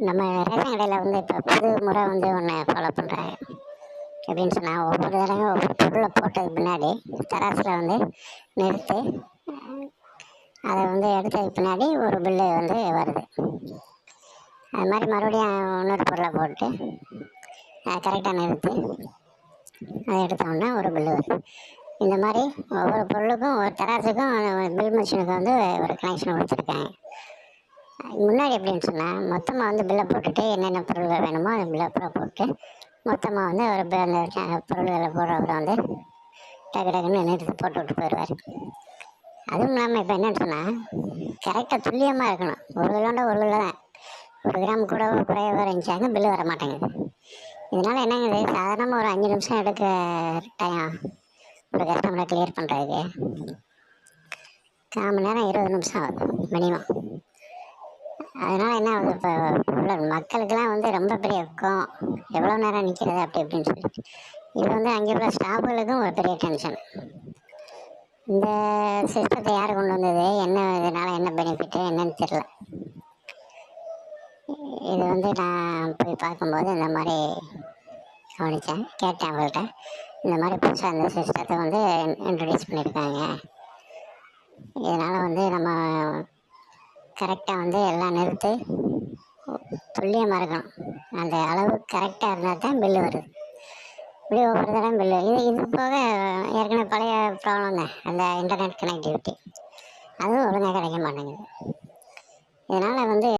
நம்ம ரேஷன் கடையில் வந்து இப்போ புது முறை வந்து ஒன்று ஃபாலோ பண்ணுறாங்க. எப்படின்னு சொன்னால், ஒவ்வொரு தடவையும் ஒவ்வொரு பொருளை போட்டதுக்கு பின்னாடி தராசில் வந்து நிறுத்து, அதை வந்து எடுத்ததுக்கு பின்னாடி ஒரு பில்லு வந்து வருது. அது மாதிரி மறுபடியும் இன்னொரு பொருளை போட்டு அதை கரெக்டாக நிறுத்தி அதை எடுத்தோம்னா ஒரு பில்லு வருது. இந்த மாதிரி ஒவ்வொரு பொருளுக்கும் ஒரு தராசுக்கும் பில் மிஷினுக்கு வந்து ஒரு கனெக்ஷன் கொடுத்துருக்காங்க. முன்னாடி எப்படின்னு சொன்னால், மொத்தமாக வந்து பில்லை போட்டுட்டு என்னென்ன பொருள்கள் வேணுமோ அந்த பில்லை அப்புறம் போட்டு மொத்தமாக வந்து ஒரு அந்த பொருள்களை போடுறவர் வந்து டக்கு டக்குன்னு நிறுத்தி போட்டு விட்டு போயிடுவார். அதுவும் இல்லாமல் இப்போ என்னன்னு சொன்னால், கரெக்டாக துல்லியமாக இருக்கணும். ஒரு கிலோண்ட ஒரு கிலோ தான், ஒரு கிராம் கூட குறைய இருந்துச்சாங்க பில்லு வர மாட்டேங்குது. இதனால் என்னங்குது, சாதாரணமாக ஒரு 5 நிமிஷம் எடுக்க டைம் ஒரு கஸ்டமரை கிளியர் பண்ணுறதுக்கு 1/4 மணி நேரம் 20 நிமிஷம் ஆகுது மினிமம். அதனால் என்ன ஆகுது, இப்போ உள்ள மக்களுக்கெல்லாம் வந்து ரொம்ப பெரிய எவ்வளோ நேரம் நிற்கிறது அப்படி இப்படின்னு சொல்லிட்டு, இது வந்து அங்கே உள்ள ஸ்டாஃபுகளுக்கும் ஒரு பெரிய டென்ஷன். இந்த சிஸ்டத்தை யார் கொண்டு வந்தது, என்ன இதனால் என்ன பெனிஃபிட்டு என்னன்னு தெரியல. இது வந்து நான் போய் பார்க்கும்போது இந்த மாதிரி கவனித்தேன், கேட்டேன் அவங்கள்ட்ட. இந்த மாதிரி புதுசாக இந்த சிஸ்டத்தை வந்து இன்ட்ரடியூஸ் பண்ணியிருக்காங்க. இதனால் வந்து நம்ம கரெக்டாக வந்து எல்லாம் நிறுத்து துல்லியமாக இருக்கணும். அந்த அளவு கரெக்டாக இருந்தால் தான் பில்லு வருது. இப்படி ஒவ்வொரு தடவை பில்லு இது போக ஏற்கனவே பழைய ப்ராப்ளம் தான், அந்த இன்டர்நெட் கனெக்டிவிட்டி அதுவும் ஒழுங்காக கிடைக்க மாட்டேங்குது. இதனால் வந்து